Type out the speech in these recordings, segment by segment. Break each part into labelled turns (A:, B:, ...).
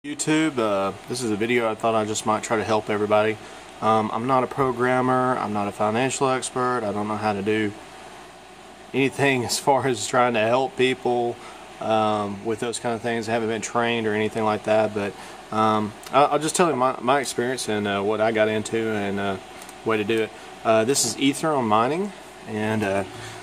A: YouTube, this is a video I thought I just might try to help everybody. I'm not a programmer, I'm not a financial expert, I don't know how to do anything as far as trying to help people with those kind of things. I haven't been trained or anything like that, but I'll just tell you my experience and what I got into and way to do it. This is Ethereum mining, and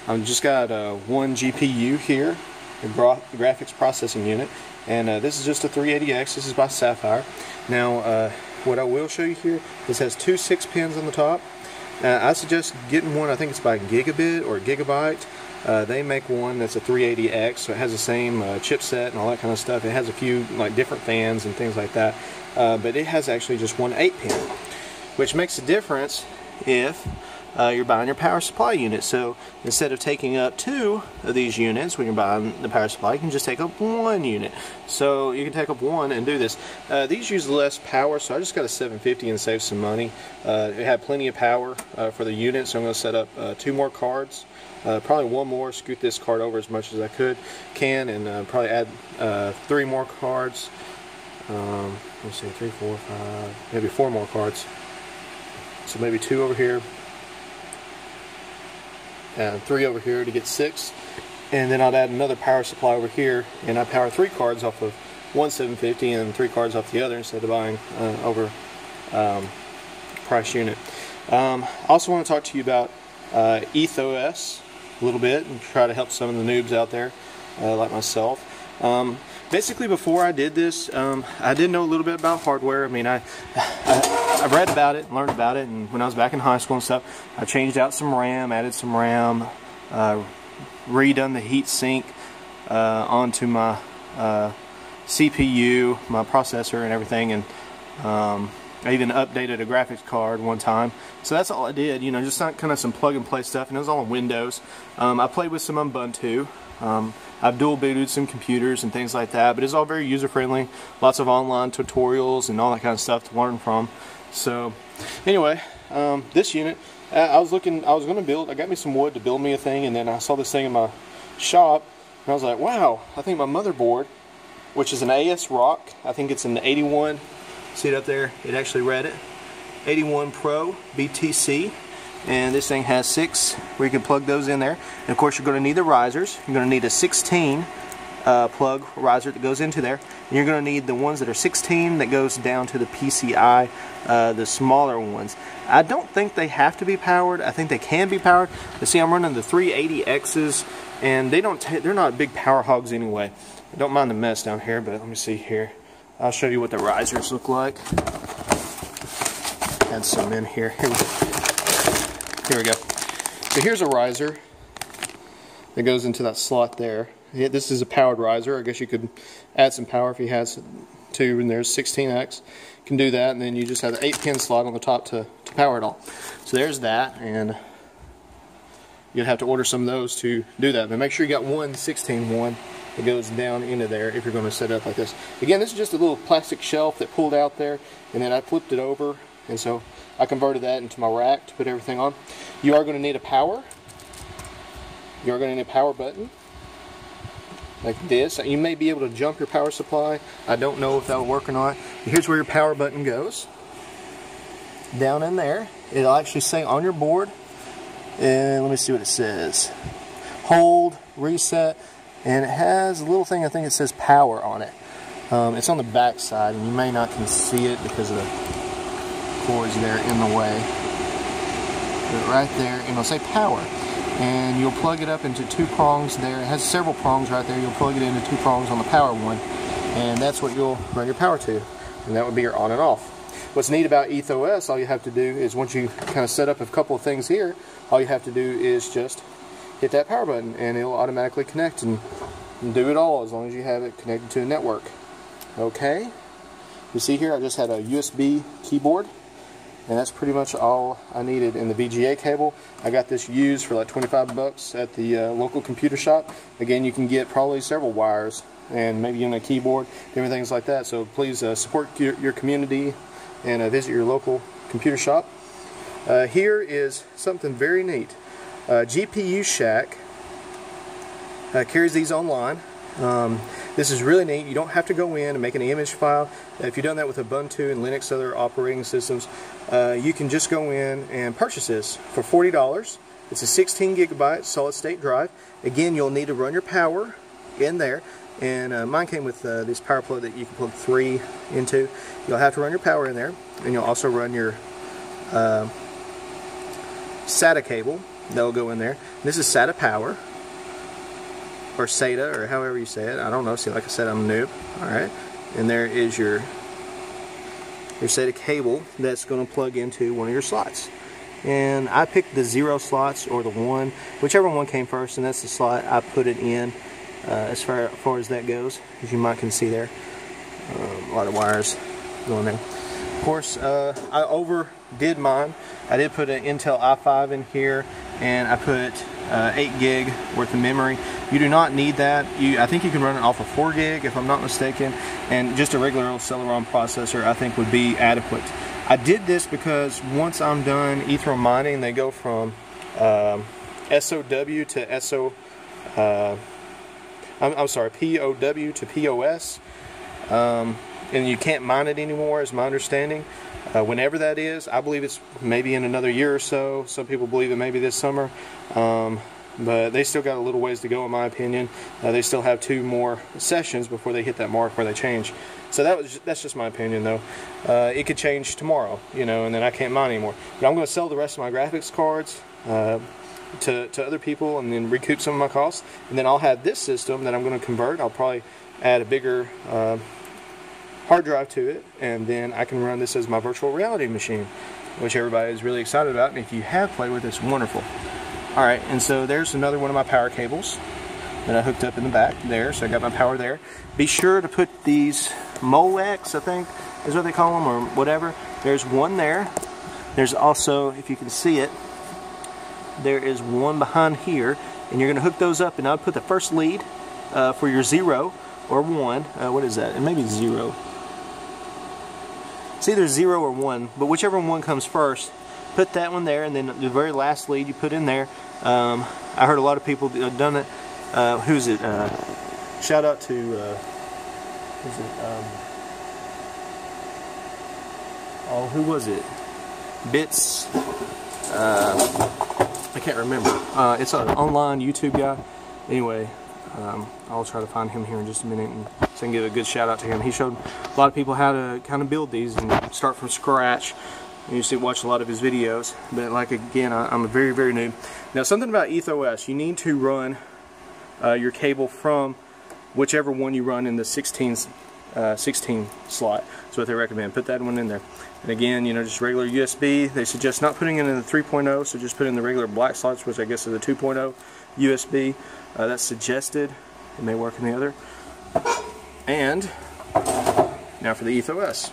A: I've just got one GPU here, a graphics processing unit, and this is just a 380X. This is by Sapphire. Now what I will show you here, this has two 6 pins on the top. I suggest getting one, I think it's by Gigabit or Gigabyte. They make one that's a 380X, so it has the same chipset and all that kind of stuff. It has a few like different fans and things like that, but it has actually just one 8-pin, which makes a difference if you're buying your power supply unit. So instead of taking up two of these units when you're buying the power supply, you can just take up one unit. So you can take up one and do this. These use less power, so I just got a 750 and save some money. It had plenty of power for the unit, so I'm going to set up 2 more cards. Probably one more, scoot this card over as much as I can, and probably add 3 more cards. Let's see, 3, 4, 5, maybe 4 more cards. So maybe 2 over here, and 3 over here to get 6. And then I'd add another power supply over here, and I power 3 cards off of one 750 and 3 cards off the other instead of buying over price unit. I also want to talk to you about EthOS a little bit and try to help some of the noobs out there like myself. Basically, before I did this, I did know a little bit about hardware. I mean, I read about it, learned about it, and when I was back in high school and stuff, I changed out some RAM, added some RAM, redone the heat sink onto my CPU, my processor and everything, and I even updated a graphics card one time. So that's all I did, you know, just kind of some plug and play stuff, and it was all on Windows. I played with some Ubuntu. I've dual booted some computers and things like that, but it's all very user friendly. Lots of online tutorials and all that kind of stuff to learn from. So anyway, this unit, I was going to build, I got me some wood to build me a thing, and then I saw this thing in my shop, and I was like, wow, I think my motherboard, which is an ASRock, I think it's an 81, see it up there, it actually read it, 81 Pro BTC. And this thing has 6 where you can plug those in there. And of course, you're going to need the risers. You're going to need a 16 plug riser that goes into there. And you're going to need the ones that are 16 that goes down to the PCI, the smaller ones. I don't think they have to be powered. I think they can be powered. But see, I'm running the 380Xs, and they're not big power hogs anyway. I don't mind the mess down here, but let me see here. I'll show you what the risers look like. Add some in here. Here we go. So here's a riser that goes into that slot there. This is a powered riser. I guess you could add some power if you had to, and there's 16X. You can do that, and then you just have the 8-pin slot on the top to power it all. So there's that, and you'd have to order some of those to do that. But make sure you got one 16 one that goes down into there if you're going to set it up like this. Again, this is just a little plastic shelf that pulled out there, and then I flipped it over, and so I converted that into my rack to put everything on. You are going to need a power. You are going to need a power button like this. You may be able to jump your power supply. I don't know if that will work or not. Here's where your power button goes. Down in there. It'll actually say on your board, and let me see what it says. Hold, reset, and it has a little thing, I think it says power on it. It's on the back side, and you may not can see it because of the cords there in the way, but right there, and it'll say power, and you'll plug it up into 2 prongs there. It has several prongs right there. You'll plug it into 2 prongs on the power one, and that's what you'll run your power to, and that would be your on and off. What's neat about EthOS, all you have to do is, once you kind of set up a couple of things here, all you have to do is just hit that power button, and it'll automatically connect and do it all as long as you have it connected to a network. Okay, you see here I just had a USB keyboard, and that's pretty much all I needed in the VGA cable. I got this used for like 25 bucks at the local computer shop. Again, you can get probably several wires and maybe even a keyboard, different things like that. So please support your community and visit your local computer shop. Here is something very neat. GPU Shack carries these online. This is really neat. You don't have to go in and make an image file. If you've done that with Ubuntu and Linux, other operating systems, you can just go in and purchase this for $40. It's a 16 gigabyte solid state drive. Again, you'll need to run your power in there. And mine came with this power plug that you can plug 3 into. You'll have to run your power in there. And you'll also run your SATA cable. That'll go in there. This is SATA power. Or SATA, or however you say it. I don't know. See, like I said, I'm a noob. Alright. And there is your SATA cable that's going to plug into one of your slots. And I picked the 0 slots or the 1, whichever one came first, and that's the slot I put it in as far as that goes, as you might can see there. A lot of wires going there. Of course, I overdid mine. I did put an Intel i5 in here, and I put 8 gig worth of memory. You do not need that. I think you can run it off of 4 gig if I'm not mistaken, and just a regular old Celeron processor I think would be adequate. I did this because once I'm done Ethereum mining, they go from SOW to POW to POS, and you can't mine it anymore, is my understanding. Whenever that is, I believe it's maybe in another year or so. Some people believe it may be this summer, but they still got a little ways to go in my opinion. They still have 2 more sessions before they hit that mark where they change. So that's just my opinion though. It could change tomorrow, you know, and then I can't mine anymore. But I'm going to sell the rest of my graphics cards to other people and then recoup some of my costs. And then I'll have this system that I'm going to convert. I'll probably add a bigger hard drive to it, and then I can run this as my virtual reality machine, which everybody is really excited about. And if you have played with it, it's wonderful. Alright, and so there's another one of my power cables that I hooked up in the back there, so I got my power there. Be sure to put these Molex, I think is what they call them, or whatever. There's one there. There's also, if you can see it, there is one behind here, and you're going to hook those up, and I'll put the first lead for your 0 or 1. What is that? It may be 0. It's either 0 or 1, but whichever one comes first, put that one there, and then the very last lead you put in there. I heard a lot of people have done it. Who's it? Shout out to who was it? Bits. I can't remember. It's an online YouTube guy. Anyway, I'll try to find him here in just a minute, and so I can give a good shout out to him. He showed a lot of people how to kind of build these and start from scratch. You used to watch a lot of his videos, but like again, I'm a very noob. Now, something about EthOS, you need to run your cable from whichever one you run in the 16 slot. That's what they recommend. Put that one in there. And again, you know, just regular USB. They suggest not putting it in the 3.0, so just put in the regular black slots, which I guess is a 2.0 USB. That's suggested. It may work in the other. And now for the EthOS.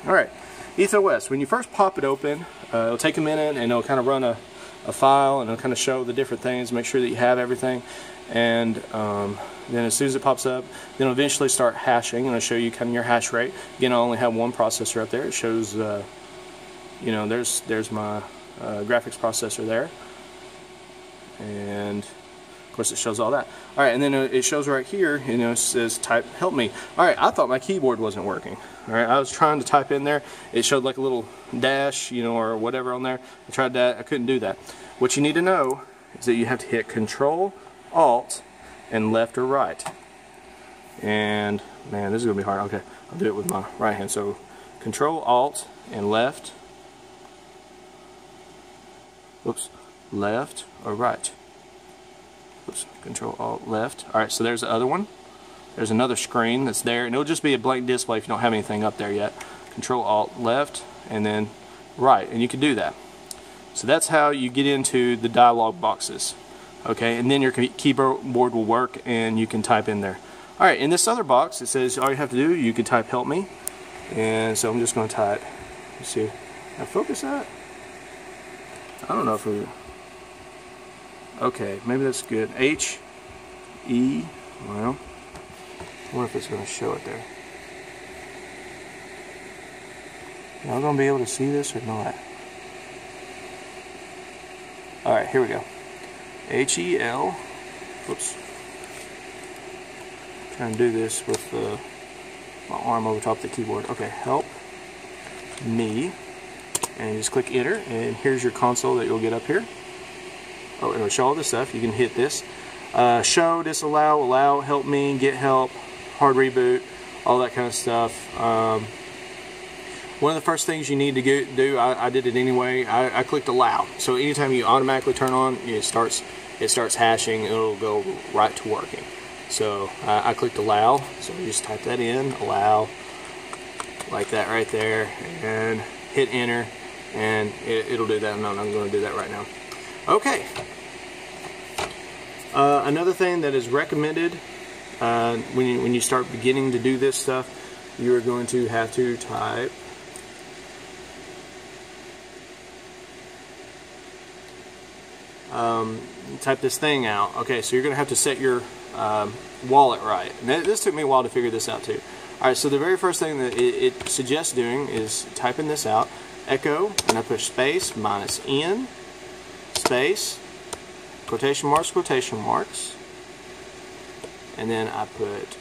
A: Alright, EthOS. When you first pop it open, it'll take a minute, and it'll kind of run a file, and it'll kind of show the different things, make sure that you have everything. And then as soon as it pops up, then it'll eventually start hashing, and it'll show you kind of your hash rate. Again, I only have one processor up there. It shows, you know, there's my graphics processor there, and of course it shows all that. All right, and then it shows right here, you know, it says type help me. All right, I thought my keyboard wasn't working. All right, I was trying to type in there. It showed like a little dash, you know, or whatever on there. I tried that. I couldn't do that. What you need to know is that you have to hit Control, Alt, and left or right. And man, this is gonna be hard. Okay, I'll do it with my right hand. So Control, Alt, and left. Oops, left or right. Oops, Control, Alt, left. All right, so there's the other one. There's another screen that's there, and it'll just be a blank display if you don't have anything up there yet. Control, Alt, left, and then right, and you can do that. So that's how you get into the dialog boxes. Okay, and then your keyboard will work, and you can type in there. All right, in this other box, it says all you have to do, you can type help me. And so I'm just going to type, let's see, can I focus that? I don't know if we, okay, maybe that's good. H-E, well, I wonder if it's going to show it there. Y'all going to be able to see this or not? All right, here we go. H-E-L, oops, trying to do this with my arm over top of the keyboard. Okay, help me, and just click enter, and here's your console that you'll get up here. Oh, it'll show all this stuff. You can hit this. Show, disallow, allow, help me, get help, hard reboot, all that kind of stuff. One of the first things you need to do, I did it anyway, I clicked allow. So anytime you automatically turn on, it starts hashing, it'll go right to working. So I clicked allow, so you just type that in, allow, like that right there, and hit enter, and it'll do that. No, I'm going to do that right now. Okay. Another thing that is recommended when you start beginning to do this stuff, you are going to have to type this thing out. Okay, so you're going to have to set your wallet right. And this took me a while to figure this out too. Alright, so the very first thing that it suggests doing is typing this out. Echo, and I push space, -N, space, quotation marks, and then I put,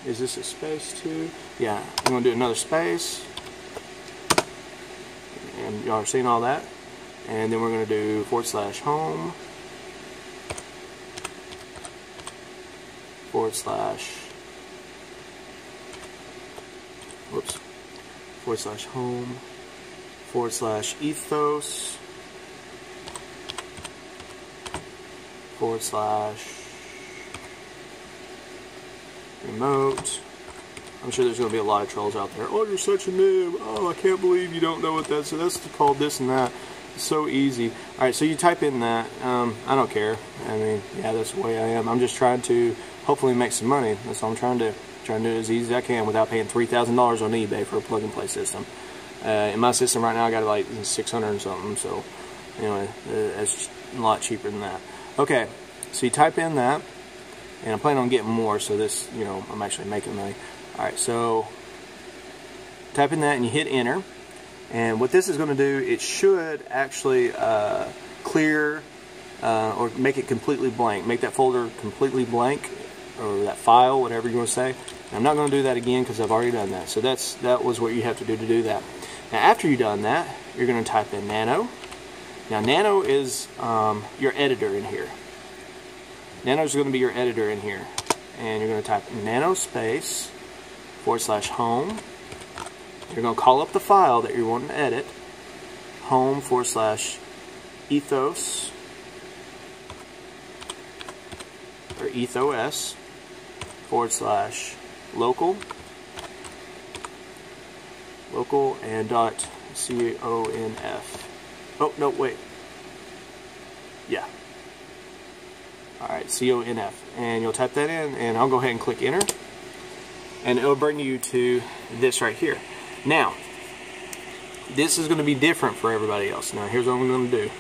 A: is this a space too? Yeah, I'm going to do another space, and y'all are seeing all that, and then we're going to do /home, /home, /ethos, /remote. I'm sure there's going to be a lot of trolls out there. Oh, you're such a noob. Oh, I can't believe you don't know what that's. So that's called this and that. It's so easy. All right, so you type in that. I don't care. I mean, yeah, that's the way I am. I'm just trying to hopefully make some money. That's all I'm trying to do. Trying to do it as easy as I can without paying $3,000 on eBay for a plug-and-play system. In my system right now, I got like 600 and something. So anyway, it's a lot cheaper than that. Okay, so you type in that, and I'm planning on getting more. So this, you know, I'm actually making money. All right, so type in that, and you hit enter. And what this is going to do, it should actually clear or make it completely blank. Make that folder completely blank, or that file, whatever you want to say. I'm not going to do that again because I've already done that. So that was what you have to do that. Now after you've done that, you're going to type in nano. Now nano is your editor in here. Nano is going to be your editor in here. And you're going to type nano space /home. You're going to call up the file that you're wanting to edit. Home /ethos or EthOS /local and .conf. Oh no, wait. Yeah. Alright, conf. And you'll type that in, and I'll go ahead and click enter. And it'll bring you to this right here. Now, this is going to be different for everybody else. Now, here's what I'm going to do.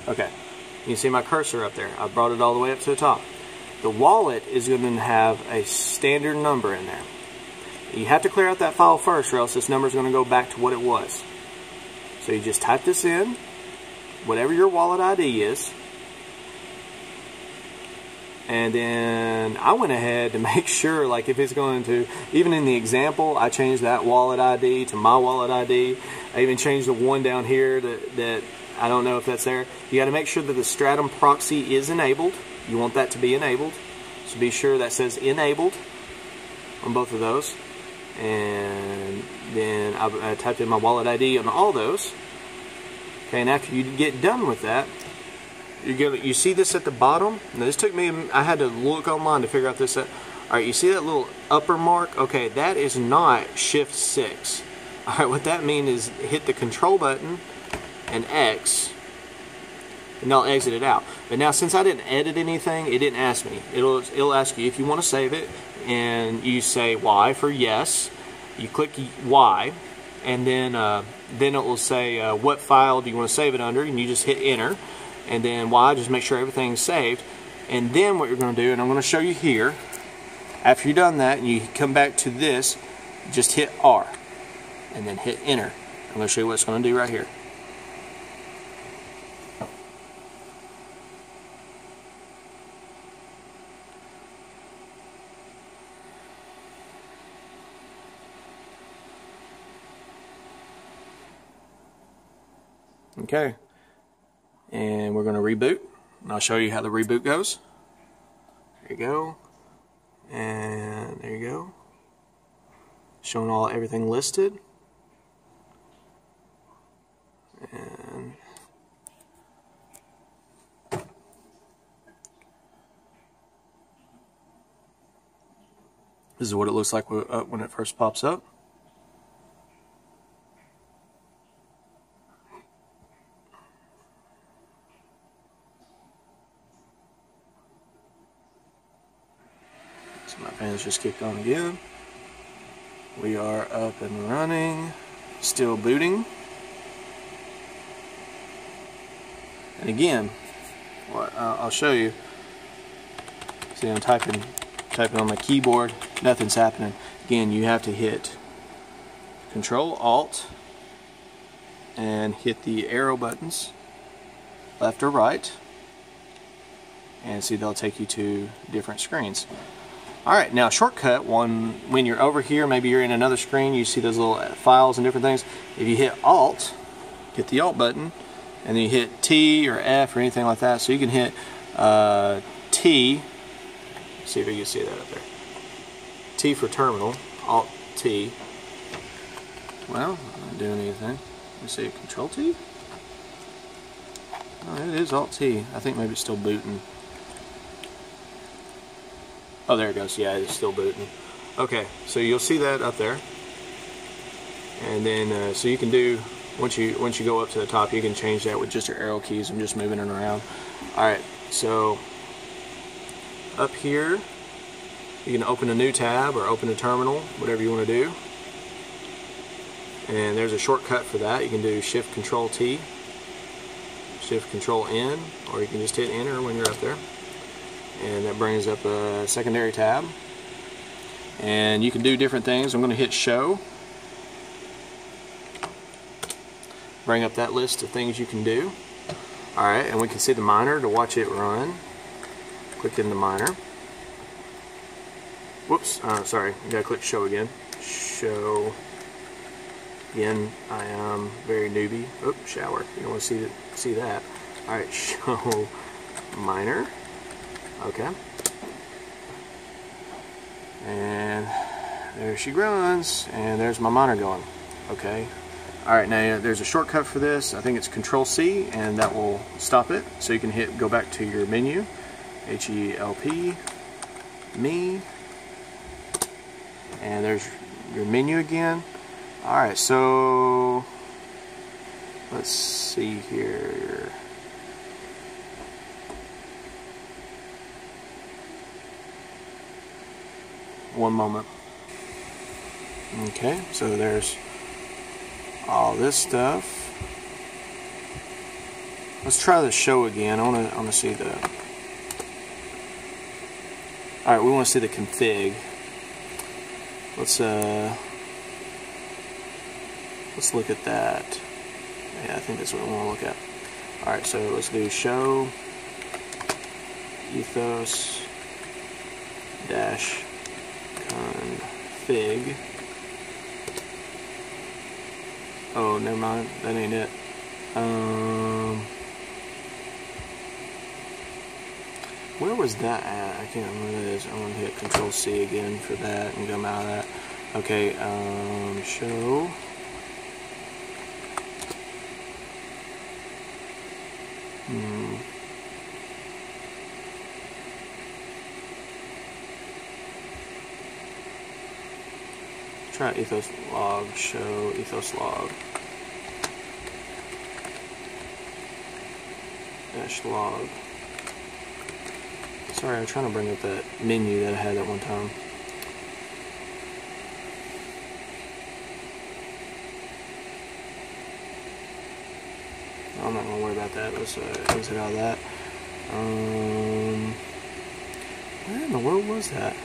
A: Okay, you can see my cursor up there. I brought it all the way up to the top. The wallet is going to have a standard number in there. You have to clear out that file first, or else this number is going to go back to what it was. So you just type this in, whatever your wallet ID is. And then I went ahead to make sure, like if it's going to, even in the example, I changed that wallet ID to my wallet ID. I even changed the one down here that I don't know if that's there. You got to make sure that the Stratum proxy is enabled. You want that to be enabled. So be sure that says enabled on both of those. And then I typed in my wallet ID on all those. Okay, and after you get done with that, you see this at the bottom. Now this took me, I had to look online to figure out this. Alright, you see that little upper mark? Okay, that is not Shift 6. Alright, what that means is hit the control button and X, and I'll exit it out. But now since I didn't edit anything, it didn't ask me. It'll ask you if you want to save it, and you say Y for yes. You click Y, and then it will say what file do you want to save it under, and you just hit enter. And then Y, just make sure everything's saved. And then what you're going to do, and I'm going to show you here, after you've done that and you come back to this, just hit R and then hit enter. I'm going to show you what it's going to do right here. Okay, and we're going to reboot, and I'll show you how the reboot goes. There you go, and there you go, showing everything listed. And this is what it looks like when it first pops up. So my fans just kicked on again. We are up and running, still booting. And again, I'll show you. See, I'm typing on my keyboard, nothing's happening. Again, you have to hit Control Alt and hit the arrow buttons, left or right, and see, they'll take you to different screens. Alright, now shortcut, when you're over here, maybe you're in another screen, you see those little files and different things. If you hit Alt, hit the Alt button, and then you hit T or F or anything like that, so you can hit T. See if you can see that up there. T for terminal, Alt T. Well, I'm not doing anything. Let me see, Control T? Oh, it is Alt T. I think maybe it's still booting. Oh, there it goes. Yeah, it's still booting. Okay, so you'll see that up there. And then, so you can do, once you go up to the top, you can change that with just your arrow keys. I'm just moving it around. Alright, so up here, you can open a new tab or open a terminal, whatever you want to do. And there's a shortcut for that. You can do Shift Control T, Shift Control N, or you can just hit Enter when you're up there. And that brings up a secondary tab. And you can do different things. I'm going to hit Show. Bring up that list of things you can do. Alright, and we can see the miner to watch it run. Click in the miner. Whoops, sorry, you gotta click Show again. Show. Again, I am very newbie. Oh, shower. You don't want to see that. Alright, Show miner. Okay. And there she runs, and there's my miner going. Okay. Alright, now there's a shortcut for this. I think it's Control C, and that will stop it. So you can go back to your menu. HELP, me, and there's your menu again. Alright, so let's see here. One moment. Okay, so there's all this stuff. Let's try the show again. I want to see the. All right, we want to see the config. Let's look at that. Yeah, I think that's what we want to look at. All right, so let's do show ethos dash config. Oh, never mind. That ain't it. Where was that at? I can't remember what it is. I'm going to hit Control C again for that and come out of that. Okay, show. Try ethos log, show ethos log. Dash log. Sorry, I'm trying to bring up that menu that I had at one time. I'm not going to worry about that. Let's exit out of that. Where in the world was that?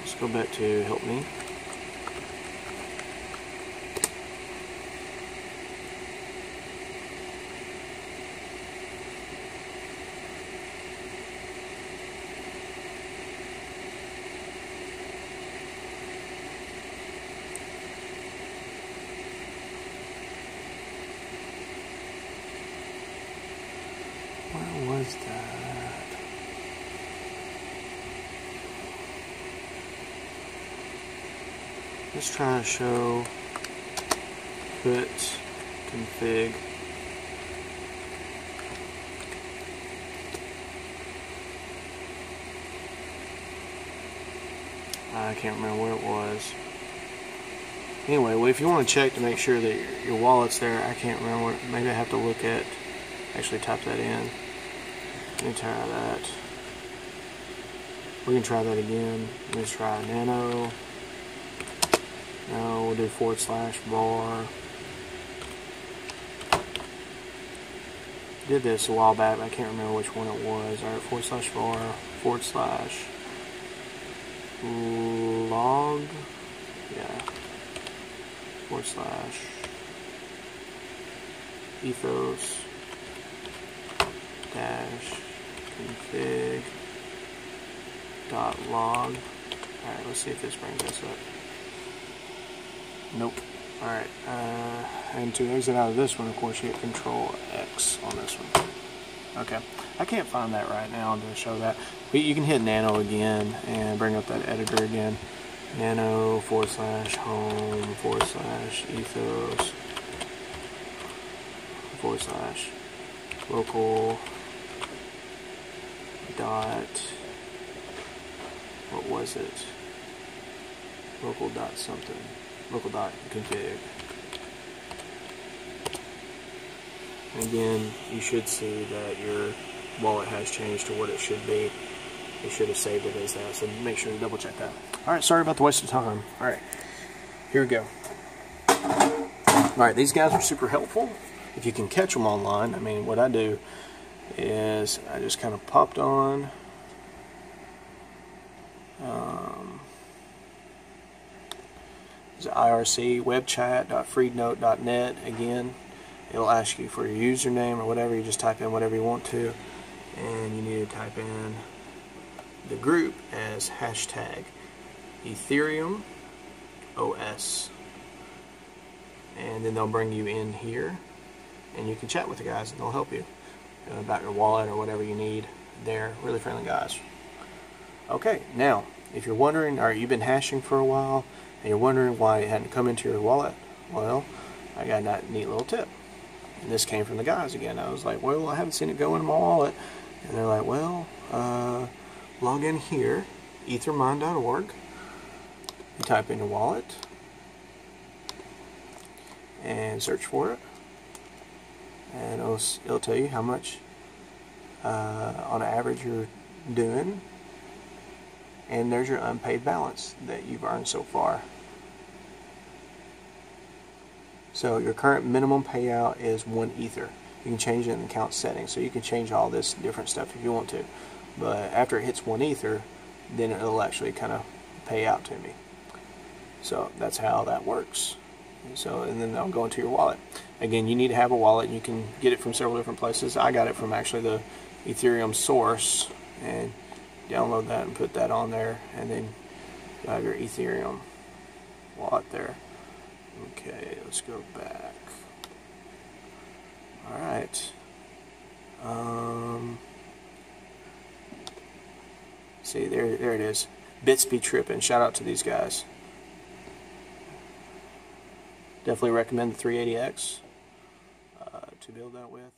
A: Let's go back to help me. is that? Let's try to show put config. I can't remember where it was. Anyway, well, if you want to check to make sure that your wallet's there, I can't remember. Maybe I have to look at, actually type that in. Let me try that. We can try that again. Let's try nano. No, we'll do /var. Did this a while back, but I can't remember which one it was. Alright, /var, / log. Yeah. / ethos config .log. Alright, let's see if this brings us up. Nope. Alright, and to exit out of this one, of course, you hit Control X on this one. Okay, I can't find that right now to show that. But you can hit nano again and bring up that editor again. Nano / home / ethos / local dot, what was it? Local dot something. Local dot config. And again, you should see that your wallet has changed to what it should be. You should have saved it as that, so make sure to double check that. Alright, sorry about the waste of time. Alright, here we go. Alright, these guys are super helpful. If you can catch them online, I mean, what I do is I just kind of popped on it's IRC webchat.freednote.net. Again, it'll ask you for your username or whatever. You just type in whatever you want to, and you need to type in the group as hashtag Ethereum OS, and then they'll bring you in here and you can chat with the guys and they'll help you about your wallet or whatever you need. They're really friendly guys. Okay, now if you're wondering, or you've been hashing for a while and you're wondering why it hadn't come into your wallet, well, I got that neat little tip, and this came from the guys again. I was like, well, I haven't seen it go into my wallet, and they're like, well, log in here, ethermine.org. You type in your wallet and search for it, and it'll tell you how much on average you're doing, and there's your unpaid balance that you've earned so far. So your current minimum payout is 1 ether. You can change it in the account settings, so you can change all this different stuff if you want to. But after it hits 1 ether, then it'll actually kind of pay out to me. So that's how that works. And then they'll go into your wallet. Again, you need to have a wallet, and you can get it from several different places. I got it from actually the Ethereum source, and download that and put that on there, and then you have your Ethereum wallet there. Okay, let's go back. Alright. See, there it is. Bits be tripping. Shout out to these guys. Definitely recommend the 380X to build that with.